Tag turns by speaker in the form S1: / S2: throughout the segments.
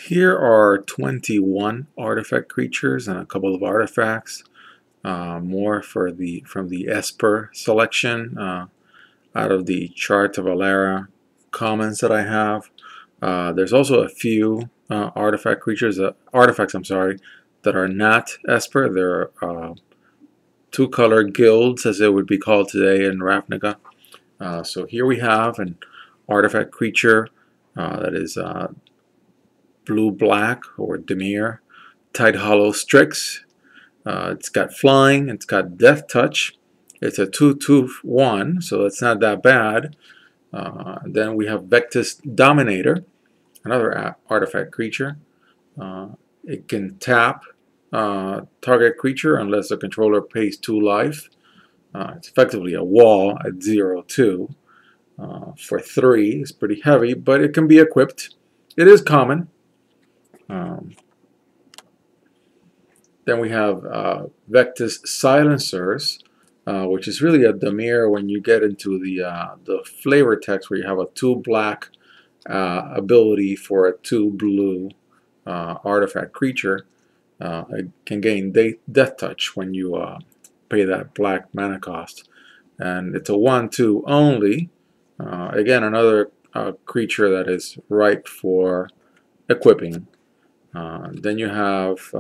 S1: Here are 21 artifact creatures and a couple of artifacts, more from the Esper selection out of the Shards of Alara commons that I have. There's also a few artifacts, I'm sorry, that are not Esper. They're two-color guilds, as it would be called today in Ravnica. So here we have an artifact creature that is blue-black or Dimir, Tide Hollow Strix. It's got flying, it's got death touch. It's a 2/2/1, so it's not that bad. Then we have Vectis Dominator, another artifact creature. It can tap target creature unless the controller pays 2 life. It's effectively a wall at 0/2. For 3, it's pretty heavy, but it can be equipped. It is common. Then we have Vectis Silencers, which is really a Dimir when you get into the flavor text, where you have a 2 black ability for a 2 blue artifact creature. It can gain death touch when you pay that black mana cost, and it's a 1/2 only. Again, another creature that is ripe for equipping. Then you have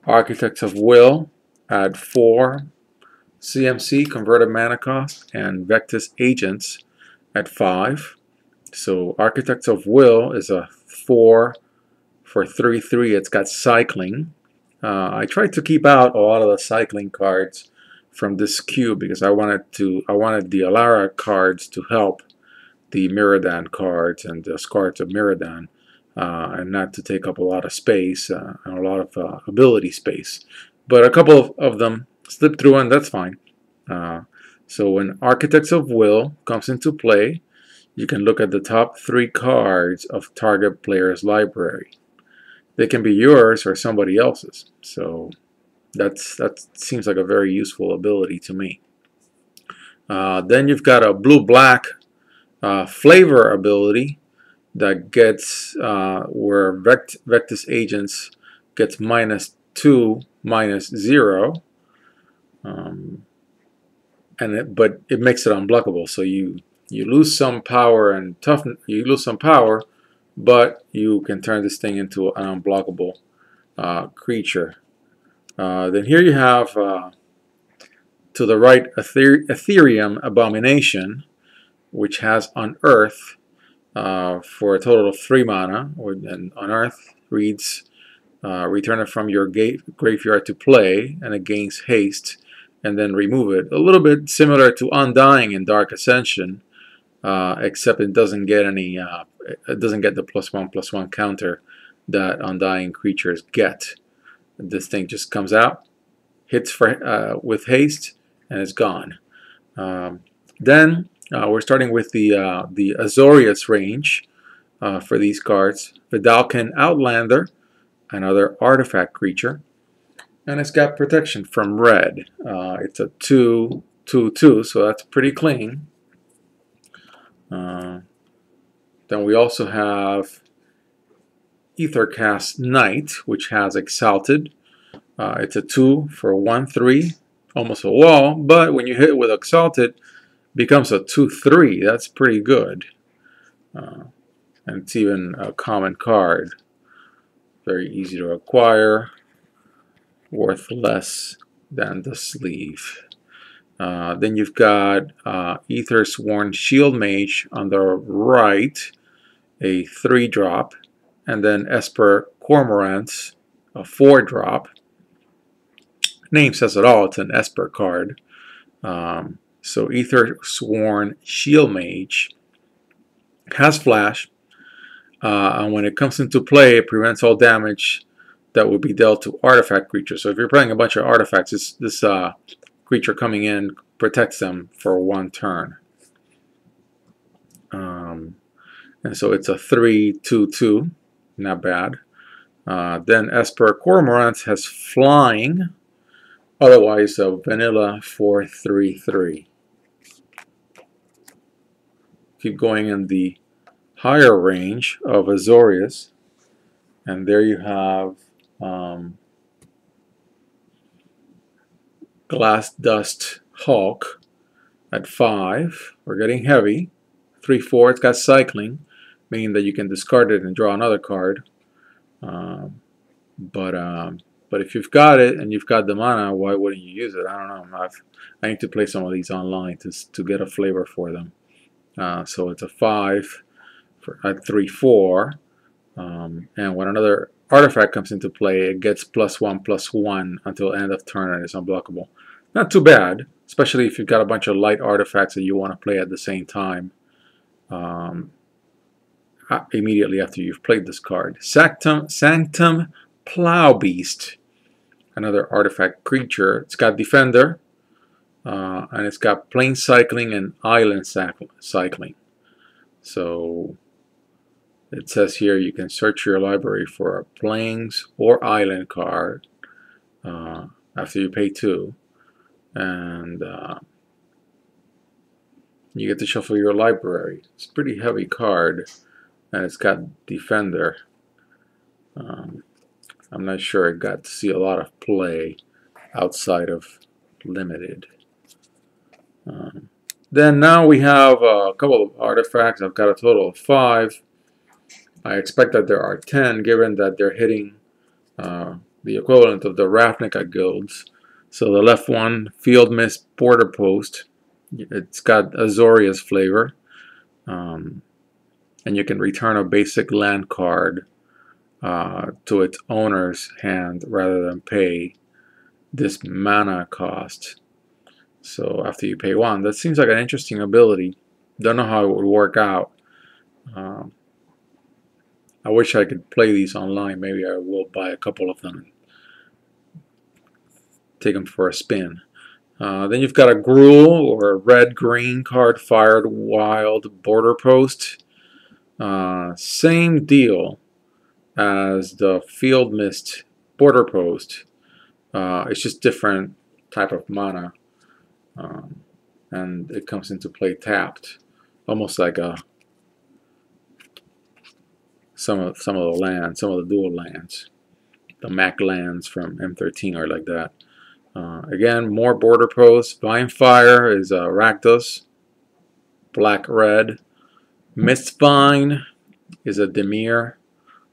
S1: Architects of Will, add 4 CMC, converted mana cost, and Vectis Agents at 5. So Architects of Will is a 4 for 3/3. It's got cycling. I tried to keep out a lot of the cycling cards from this cube because I wanted the Alara cards to help the Miradan cards and the Scards of Miradan, and not to take up a lot of space and a lot of ability space. But a couple of them slip through, and that's fine. So when Architects of Will comes into play, you can look at the top 3 cards of target player's library. They can be yours or somebody else's. So that seems like a very useful ability to me. Then you've got a blue-black flavor ability that gets where Vectis Agents gets -2, -0, but it makes it unblockable. So you lose some power and toughness. You lose some power, but you can turn this thing into an unblockable creature. Then here you have to the right Ethereum Abomination, which has Unearth for a total of 3 mana. And Unearth reads, return it from your graveyard to play, and it gains haste, and then remove it. A little bit similar to Undying in Dark Ascension, except it doesn't get any. It doesn't get the +1/+1 counter that Undying creatures get. This thing just comes out, hits with haste, and it's gone. Then we're starting with the Azorius range for these cards. Vidalcan Outlander, another artifact creature, and it's got protection from red. It's a 2/2/2, so that's pretty clean. Then we also have Ethercast Knight, which has Exalted. It's a 2 for 1/3, almost a wall, but when you hit it with Exalted, it becomes a 2/3. That's pretty good. And it's even a common card. Very easy to acquire, worth less than the sleeve. Then you've got Aethersworn Shield Mage on the right, a 3-drop, and then Esper Cormorant, a 4-drop. Name says it all, it's an Esper card. So Aethersworn Shield Mage has Flash, and when it comes into play, it prevents all damage that would be dealt to artifact creatures. So if you're playing a bunch of artifacts, this creature coming in protects them for 1 turn. And so it's a 3/2/2, not bad. Then Esper Cormorant has Flying, otherwise a vanilla 4/3/3. Keep going in the higher range of Azorius. And there you have Glass Dust Hulk at 5. We're getting heavy. 3/4. It's got cycling, meaning that you can discard it and draw another card. But if you've got it and you've got the mana, why wouldn't you use it? I don't know. I need to play some of these online to get a flavor for them. So it's a 5 at 3/4. And when another artifact comes into play, it gets +1/+1 until end of turn and is unblockable. Not too bad, especially if you've got a bunch of light artifacts that you want to play at the same time. Immediately after you've played this card. Sanctum Plow Beast, another artifact creature. It's got Defender, and it's got Plane Cycling and Island Cycling. So it says here you can search your library for a Plains or Island card after you pay 2. And you get to shuffle your library. It's a pretty heavy card. And it's got Defender. I'm not sure it got to see a lot of play outside of Limited. Then now we have a couple of artifacts. I've got a total of 5. I expect that there are 10, given that they're hitting the equivalent of the Ravnica guilds. So the left one, Field Mist Border Post. It's got Azoria's flavor. And you can return a basic land card to its owner's hand rather than pay this mana cost. So after you pay 1, that seems like an interesting ability. Don't know how it would work out. I wish I could play these online. Maybe I will buy a couple of them and take them for a spin. Then you've got a Gruul, or a red-green card, Fired Wild Border Post. Same deal as the Field Mist Border Post. It's just different type of mana, and it comes into play tapped, almost like some of the lands, some of the dual lands. The Mac lands from M13 are like that. Again, more border posts. Vinefire is Rakdos, black-red. Mistvine is a Dimir,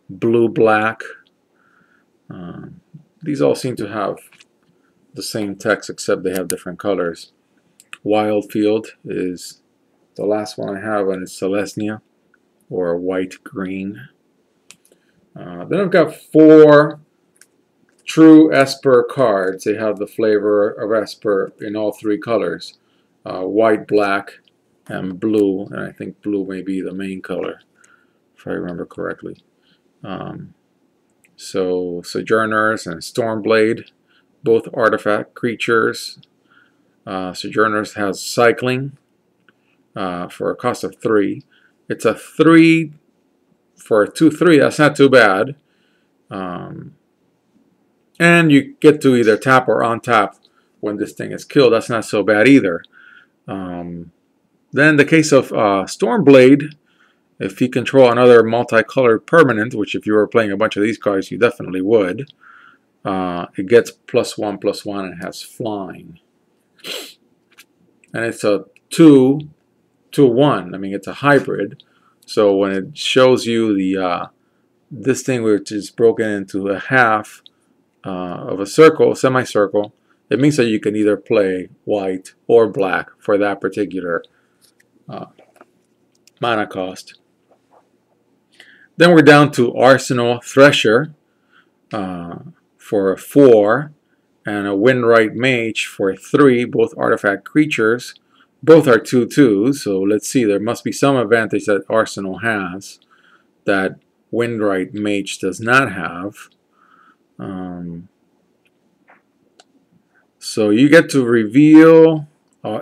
S1: blue-black. These all seem to have the same text except they have different colors. Wildfield is the last one I have, and it's Celestia, or white-green. Then I've got 4 true Esper cards. They have the flavor of Esper in all 3 colors. White, black, and blue, and I think blue may be the main color, if I remember correctly. So Sojourners and Stormblade, both artifact creatures. Sojourners has cycling for a cost of 3. It's a 3 for a 2/3. That's not too bad. And you get to either tap or untap when this thing is killed. That's not so bad either. Then the case of Stormblade, if you control another multicolored permanent, which if you were playing a bunch of these cards, you definitely would, it gets +1/+1 and has flying. And it's a 2/1. I mean, it's a hybrid. So when it shows you the this thing, which is broken into a half of a circle, semicircle, it means that you can either play white or black for that particular mana cost. Then we're down to Arsenal Thresher for 4, and a Windright Mage for 3, both artifact creatures. Both are 2/2s, so let's see, there must be some advantage that Arsenal has that Windright Mage does not have. So you get to reveal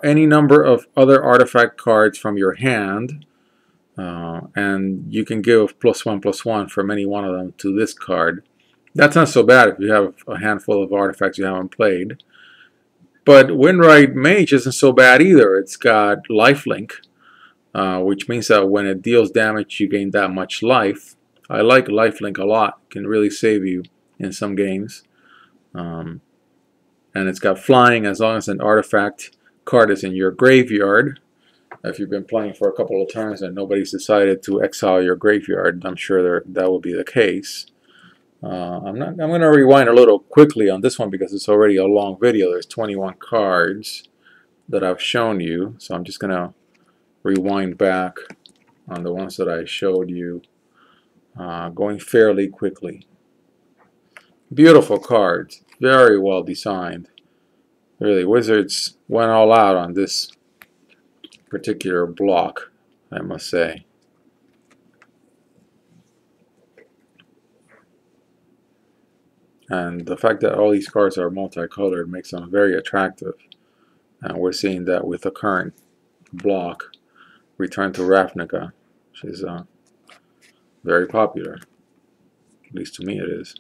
S1: any number of other artifact cards from your hand, and you can give +1/+1 from any one of them to this card. That's not so bad if you have a handful of artifacts you haven't played. But Windright Mage isn't so bad either. It's got lifelink, which means that when it deals damage, you gain that much life I like lifelink a lot. It can really save you in some games. And it's got flying as long as an artifact card is in your graveyard. If you've been playing for a couple of turns and nobody's decided to exile your graveyard, I'm sure that will be the case. I'm going to rewind a little quickly on this one because it's already a long video. There's 21 cards that I've shown you, so I'm just going to rewind back on the ones that I showed you, going fairly quickly. Beautiful cards, very well designed. Really, Wizards went all out on this particular block, I must say. And the fact that all these cards are multicolored makes them very attractive. And we're seeing that with the current block, Return to Ravnica, which is very popular. At least to me it is.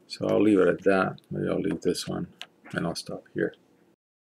S1: So I'll leave it at that. Maybe I'll leave this one and I'll stop here.